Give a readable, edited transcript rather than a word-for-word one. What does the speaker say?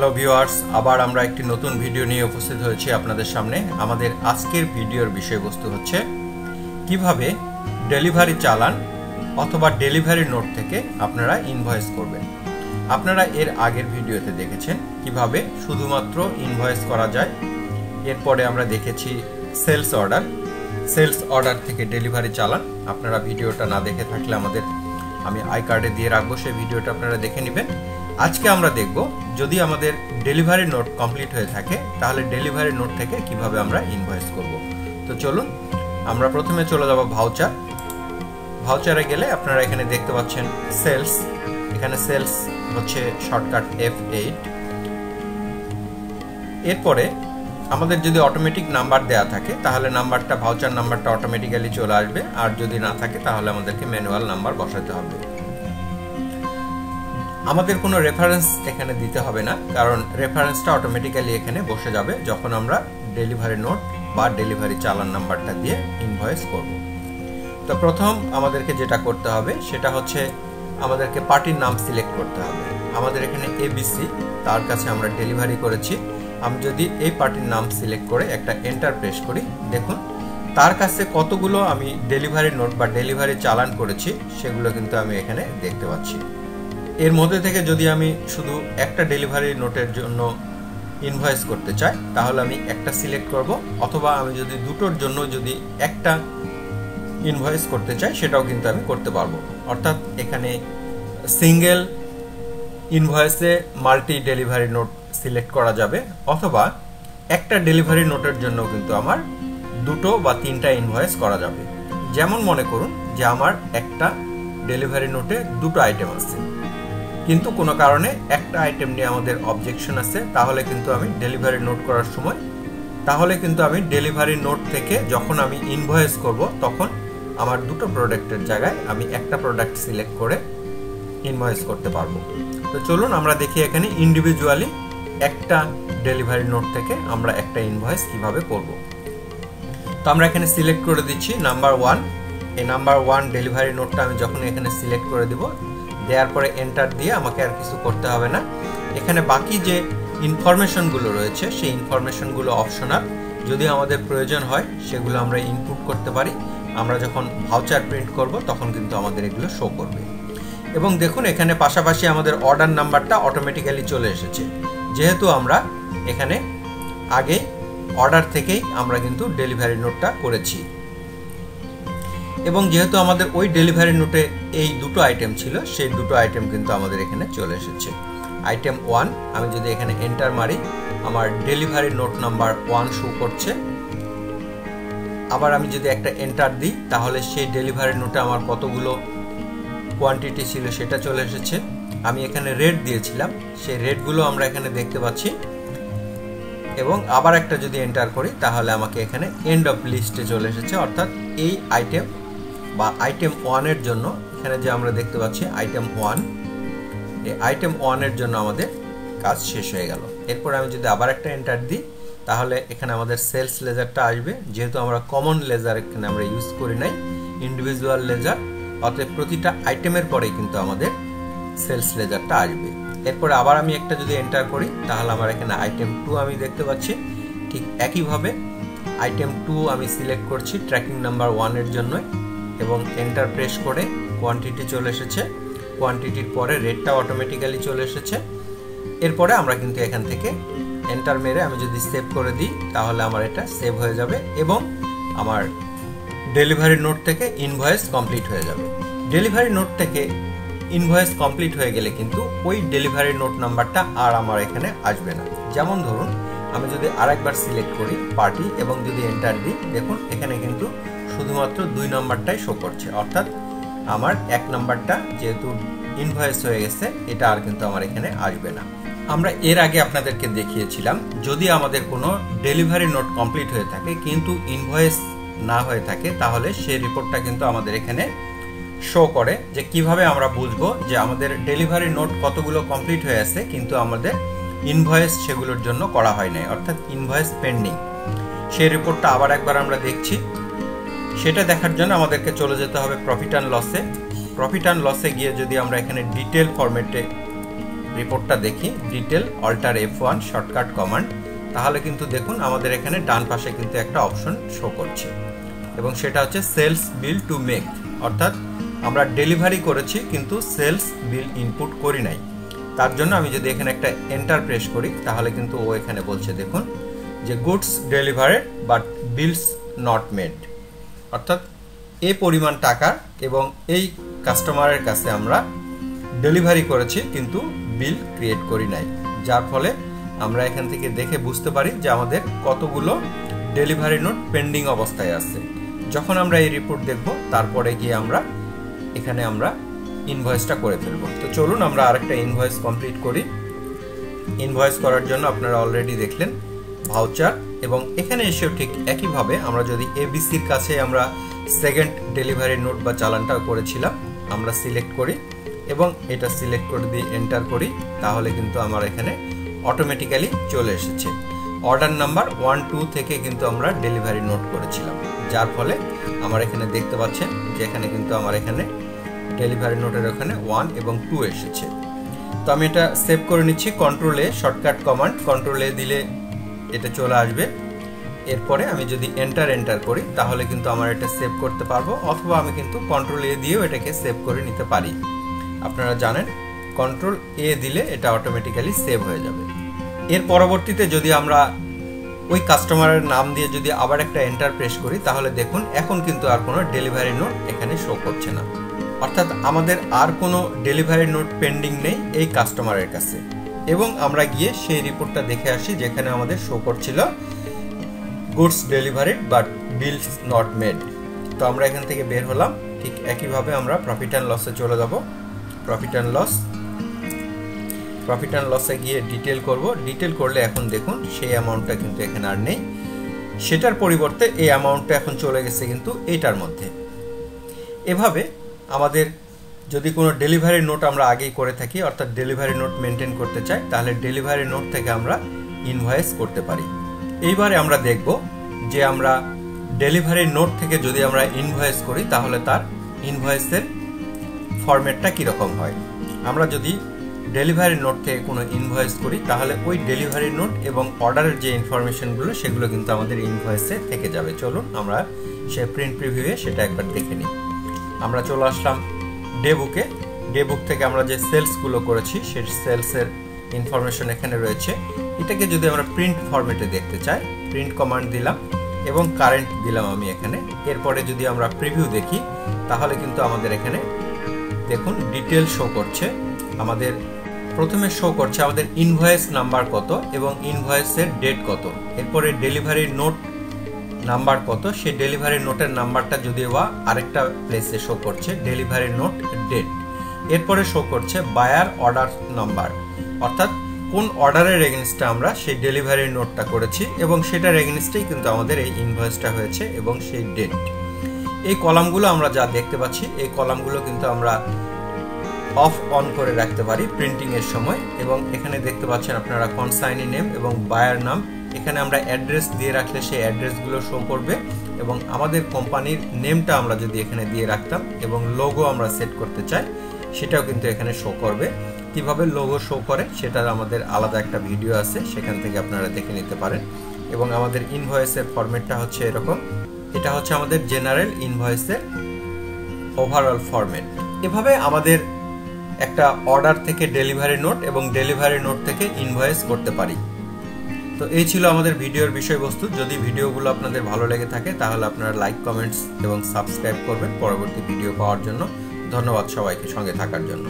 Hello viewers, আবার আমরা একটি নতুন ভিডিও নিয়ে উপস্থিত হয়েছি আপনাদের সামনে। আমাদের আজকের ভিডিওর বিষয়বস্তু হচ্ছে কিভাবে ডেলিভারি চালান অথবা ডেলিভারি নোট থেকে আপনারা ইনভয়েস করবেন। আপনারা এর আগের ভিডিওতে দেখেছেন কিভাবে শুধুমাত্র ইনভয়েস করা যায়। এরপরে আমরা দেখেছি সেলস অর্ডার থেকে ডেলিভারি চালান। আপনারা ভিডিওটা না দেখে থাকলে আমি আই কার্ডে দিয়ে রাখবো, সেই ভিডিওটা আপনারা দেখে নেবেন। আজকে আমরা দেখব যদি আমাদের ডেলিভারি নোট কমপ্লিট হয়ে থাকে তাহলে ডেলিভারি নোট থেকে কিভাবে আমরা ইনভয়েস করব। তো চলুন আমরা প্রথমে চলে যাব ভাউচারে গেলে আপনারা এখানে দেখতে পাচ্ছেন সেলস। এখানে সেলস হচ্ছে শর্টকাট F8। এরপরে আমাদের যদি অটোমেটিক নাম্বার দেয়া থাকে তাহলে ভাউচার নাম্বারটা অটোমেটিক্যালি চলে আসবে, আর যদি না থাকে তাহলে আমাদেরকে ম্যানুয়াল নাম্বার বসাতে হবে। আমাদের কোনো রেফারেন্স এখানে দিতে হবে না, কারণ রেফারেন্সটা অটোমেটিক্যালি এখানে বসে যাবে যখন আমরা ডেলিভারি নোট বা ডেলিভারি চালান নাম্বারটা দিয়ে ইনভয়েস করব। তো প্রথম আমাদেরকে যেটা করতে হবে সেটা হচ্ছে আমাদেরকে পার্টির নাম সিলেক্ট করতে হবে। আমাদের এখানে ABC, তার কাছে আমরা ডেলিভারি করেছি। আমি যদি এই পার্টির নাম সিলেক্ট করে একটা এন্টার প্রেস করি, দেখুন তার কাছে কতগুলো আমি ডেলিভারি নোট বা ডেলিভারি চালান করেছি সেগুলো কিন্তু আমি এখানে দেখতে পাচ্ছি। এর মধ্যে থেকে যদি আমি শুধু একটা ডেলিভারি নোটের জন্য ইনভয়েস করতে চাই তাহলে আমি একটা সিলেক্ট করব, অথবা আমি যদি দুটোর জন্য যদি একটা ইনভয়েস করতে চাই সেটাও কিন্তু আমি করতে পারবো। অর্থাৎ এখানে সিঙ্গেল ইনভয়েসে মাল্টি ডেলিভারি নোট সিলেক্ট করা যাবে, অথবা একটা ডেলিভারি নোটের জন্য কিন্তু আমার দুটো বা তিনটা ইনভয়েস করা যাবে। যেমন মনে করুন যে আমার একটা ডেলিভারি নোটে দুটো আইটেম আছে, কিন্তু কোনো কারণে একটা আইটেম নিয়ে আমাদের অবজেকশন আছে, তাহলে কিন্তু আমি ডেলিভারি নোট করার সময় ডেলিভারি নোট থেকে যখন আমি ইনভয়েস করব তখন আমার দুটো প্রোডাক্টের জায়গায় আমি একটা প্রোডাক্ট সিলেক্ট করে ইনভয়েস করতে পারবো। তো চলুন আমরা দেখি এখানে ইন্ডিভিজুয়ালি একটা ডেলিভারি নোট থেকে আমরা একটা ইনভয়েস কিভাবে করব। তো আমরা এখানে সিলেক্ট করে দিচ্ছি নাম্বার 1। এই নাম্বার 1 ডেলিভারি নোটটা আমি যখন এখানে সিলেক্ট করে দিব, দেওয়ার পরে এন্টার দিয়ে আমাকে আর কিছু করতে হবে না। এখানে বাকি যে ইনফরমেশনগুলো রয়েছে সেই ইনফরমেশনগুলো অপশনাল, যদি আমাদের প্রয়োজন হয় সেগুলো আমরা ইনপুট করতে পারি। আমরা যখন ভাউচার প্রিন্ট করব তখন কিন্তু আমাদের এগুলো শো করবে। এবং দেখুন এখানে পাশাপাশি আমাদের অর্ডার নাম্বারটা অটোমেটিক্যালি চলে এসেছে, যেহেতু আমরা এখানে আগে অর্ডার থেকেই আমরা কিন্তু ডেলিভারি নোটটা করেছি। এবং যেহেতু আমাদের ওই ডেলিভারি নোটে এই দুটো আইটেম ছিল, সেই দুটো আইটেম কিন্তু আমাদের এখানে চলে এসেছে। আইটেম 1 আমি যদি এখানে এন্টার মারি, আমার ডেলিভারি নোট নাম্বার 1 শো করছে। আবার আমি যদি একটা এন্টার দিই তাহলে সেই ডেলিভারি নোটে আমার কতগুলো কোয়ান্টিটি ছিল সেটা চলে এসেছে। আমি এখানে রেট দিয়েছিলাম, সেই রেটগুলো আমরা এখানে দেখতে পাচ্ছি। এবং আবার একটা যদি এন্টার করি তাহলে আমাকে এখানে এন্ড অফ লিস্টে চলে এসেছে, অর্থাৎ এই আইটেম বা আইটেম 1 এর জন্য এখানে যে আমরা দেখতে পাচ্ছি আইটেম 1, এই আইটেম 1 এর জন্য আমাদের কাজ শেষ হয়ে গেল। এরপর আমি যদি আবার একটা এন্টার দিই তাহলে এখানে আমাদের সেলস লেজারটা আসবে। যেহেতু আমরা কমন লেজার এখানে আমরা ইউজ করি নাই, ইন্ডিভিজুয়াল লেজার, অতএব প্রতিটা আইটেমের পরে কিন্তু আমাদের সেলস লেজারটা আসবে। এরপরে আবার আমি একটা যদি এন্টার করি তাহলে আমার এখানে আইটেম 2 আমি দেখতে পাচ্ছি। ঠিক একইভাবে আইটেম 2 আমি সিলেক্ট করছি ট্র্যাকিং নাম্বার 1 এর জন্য, এবং এন্টার প্রেস করে কোয়ান্টিটি চলে এসেছে। কোয়ান্টিটির পরে রেটটা অটোমেটিক্যালি চলে এসেছে। এরপরে আমরা কিন্তু এখান থেকে এন্টার মেরে আমি যদি সেভ করে দিই তাহলে আমার এটা সেভ হয়ে যাবে এবং আমার ডেলিভারি নোট থেকে ইনভয়েস কমপ্লিট হয়ে যাবে। ডেলিভারি নোট থেকে ইনভয়েস কমপ্লিট হয়ে গেলে কিন্তু ওই ডেলিভারি নোট নাম্বারটা আর আমার এখানে আসবে না। যেমন ধরুন আমি যদি আরেকবার সিলেক্ট করি পার্টি এবং যদি এন্টার দিই, দেখুন এখানে কিন্তু শুধুমাত্র 2 নাম্বারটাই শো করছে, অর্থাৎ আমার 1 নাম্বারটা যেহেতু ইনভয়েস হয়ে গেছে এটা আর কিন্তু আমার এখানে আসবে না। আমরা এর আগে আপনাদেরকে দেখিয়েছিলাম যদি আমাদের কোনো ডেলিভারি নোট কমপ্লিট হয়ে থাকে কিন্তু ইনভয়েস না হয়ে থাকে তাহলে সেই রিপোর্টটা কিন্তু আমাদের এখানে শো করে, যে কিভাবে আমরা বুঝবো যে আমাদের ডেলিভারি নোট কতগুলো কমপ্লিট হয়ে আছে কিন্তু আমাদের ইনভয়েস সেগুলোর জন্য করা হয় নাই, অর্থাৎ ইনভয়েস পেন্ডিং। সেই রিপোর্টটা আবার একবার আমরা দেখছি। সেটা দেখার জন্য আমাদেরকে চলে যেতে হবে প্রফিট অ্যান্ড লসে। প্রফিট অ্যান্ড লসে গিয়ে যদি আমরা এখানে ডিটেল ফরম্যাটে রিপোর্টটা দেখি, detail alter F1 shortcut command, তাহলে কিন্তু দেখুন আমাদের এখানে ডান পাশে কিন্তু একটা অপশন শো করছে এবং সেটা হচ্ছে সেলস বিল টু মেক, অর্থাৎ আমরা ডেলিভারি করেছি কিন্তু সেলস বিল ইনপুট করি নাই। তার জন্য আমি যদি এখানে একটা এন্টার প্রেস করি তাহলে কিন্তু ও এখানে বলছে দেখুন যে goods delivered but bills not made, অর্থাৎ এই পরিমাণ টাকা এবং এই কাস্টমারের কাছে আমরা ডেলিভারি করেছি কিন্তু বিল ক্রিয়েট করি নাই, যার ফলে আমরা এখান থেকে দেখে বুঝতে পারি যে আমাদের কতগুলো ডেলিভারি নোট পেন্ডিং অবস্থায় আছে। যখন আমরা এই রিপোর্ট দেখব তারপরে গিয়ে আমরা এখানে আমরা ইনভয়েসটা করে ফেলবো। তো চলুন আমরা আরেকটা ইনভয়েস কমপ্লিট করি। ইনভয়েস করার জন্য আপনারা অলরেডি দেখলেন ভাউচার, এবং এখানে এসেও ঠিক একইভাবে আমরা যদি এবিসির কাছে আমরা সেকেন্ড ডেলিভারি নোট বা চালানটা করেছিলাম আমরা সিলেক্ট করি এবং এটা সিলেক্ট করে দিয়ে এন্টার করি, তাহলে কিন্তু আমার এখানে অটোমেটিক্যালি চলে এসেছে। অর্ডার নাম্বার 1, 2 থেকে কিন্তু আমরা ডেলিভারি নোট করেছিলাম, যার ফলে আমার এখানে দেখতে পাচ্ছেন যে এখানে কিন্তু আমার এখানে ডেলিভারি নোটের ওখানে 1 এবং 2 এসেছে। তো আমি এটা সেভ করে নিচ্ছি, কন্ট্রোল এ শর্টকাট কমান্ড, কন্ট্রোল এ দিলে এটা চলে আসবে। এরপরে আমি যদি এন্টার করি তাহলে কিন্তু আমার এটা সেভ করতে পারবো, অথবা আমি কিন্তু কন্ট্রোল এ দিয়েও এটাকে সেভ করে নিতে পারি। আপনারা জানেন কন্ট্রোল এ দিলে এটা অটোমেটিক্যালি সেভ হয়ে যাবে। এর পরবর্তীতে যদি আমরা ওই কাস্টমারের নাম দিয়ে যদি আবার একটা এন্টার প্রেস করি তাহলে দেখুন এখন কিন্তু আর কোনো ডেলিভারি নোট এখানে শো করছে না, অর্থাৎ আমাদের আর কোনো ডেলিভারি নোট পেন্ডিং নেই এই কাস্টমারের কাছে। এবং আমরা গিয়ে সেই রিপোর্টটা দেখে আসি যেখানে আমাদের শো করছিল goods delivered but bills not made. তো আমরা এখান থেকে বের হলাম, ঠিক একইভাবে আমরা প্রফিট অ্যান্ড লসে চলে যাব। প্রফিট অ্যান্ড লসে গিয়ে ডিটেল করব। ডিটেল করলে এখন দেখুন সেই অ্যামাউন্টটা কিন্তু এখানে আর নেই, সেটার পরিবর্তে এই অ্যামাউন্টটা এখন চলে গেছে কিন্তু এইটার মধ্যে। এভাবে আমাদের যদি কোনো ডেলিভারি নোট আমরা আগেই করে থাকি, অর্থাৎ ডেলিভারি নোট মেনটেন করতে চাই, তাহলে ডেলিভারি নোট থেকে আমরা ইনভয়েস করতে পারি। এইবারে আমরা দেখব যে আমরা ডেলিভারি নোট থেকে যদি আমরা ইনভয়েস করি তাহলে তার ইনভয়েসের ফরম্যাটটা কীরকম হয়। আমরা যদি ডেলিভারি নোট থেকে কোনো ইনভয়েস করি তাহলে ওই ডেলিভারি নোট এবং অর্ডারের যে ইনফরমেশনগুলো সেগুলো কিন্তু আমাদের ইনভয়েসে থেকে যাবে। চলুন আমরা সে প্রিন্ট প্রিভিউয়ে সেটা একবার দেখে নিই। আমরা চলে আসলাম ডে বুকে। ডে বুক থেকে আমরা যে সেলসগুলো করেছি সেই সেলসের ইনফরমেশন এখানে রয়েছে। এটাকে যদি আমরা প্রিন্ট ফরম্যাটে দেখতে চাই, প্রিন্ট কমান্ড দিলাম এবং কারেন্ট দিলাম আমি এখানে। এরপরে যদি আমরা প্রিভিউ দেখি তাহলে কিন্তু আমাদের এখানে দেখুন ডিটেল শো করছে। আমাদের প্রথমে শো করছে আমাদের ইনভয়েস নাম্বার কত এবং ইনভয়েসের ডেট কত, এরপরে ডেলিভারি নোট নাম্বার কত, সেই ডেলিভারি নোটের নাম্বারটা যদিও বা আরেকটা প্লেসে শো করছে ডেলিভারি নোট ডেট। এরপরে শো করছে বায়ার অর্ডার নাম্বার, অর্থাৎ কোন অর্ডারের এগেইনস্টে আমরা সেই ডেলিভারি নোটটা করেছি এবং সেটার এগেইনস্টেই কিন্তু আমাদের এই ইনভয়েসটা হয়েছে এবং সেই ডেট। এই কলামগুলো আমরা যা দেখতে পাচ্ছি এই কলামগুলো কিন্তু আমরা অফ অন করে রাখতে পারি প্রিন্টিং এর সময়। এবং এখানে দেখতে পাচ্ছেন আপনারা কনসাইনি নেম এবং বায়ার নাম, এখানে আমরা অ্যাড্রেস দিয়ে রাখলে সেই অ্যাড্রেসগুলো শো করবে এবং আমাদের কোম্পানির নেমটা আমরা যদি এখানে দিয়ে রাখতাম এবং লোগো আমরা সেট করতে চাই সেটাও কিন্তু এখানে শো করবে। কিভাবে লোগো শো করে সেটার আমাদের আলাদা একটা ভিডিও আছে, সেখান থেকে আপনারা দেখে নিতে পারেন। এবং আমাদের ইনভয়েসের ফরম্যাটটা হচ্ছে এরকম, এটা হচ্ছে আমাদের জেনারেল ইনভয়েসের ওভারঅল ফরম্যাট। এভাবে আমাদের একটা অর্ডার থেকে ডেলিভারি নোট এবং ডেলিভারি নোট থেকে ইনভয়েস করতে পারি। তো এই ছিল আমাদের ভিডিওর বিষয়বস্তু। যদি ভিডিওগুলো আপনাদের ভালো লেগে থাকে তাহলে আপনারা লাইক, কমেন্টস এবং সাবস্ক্রাইব করবেন পরবর্তী ভিডিও পাওয়ার জন্য। ধন্যবাদ সবাইকে সঙ্গে থাকার জন্য।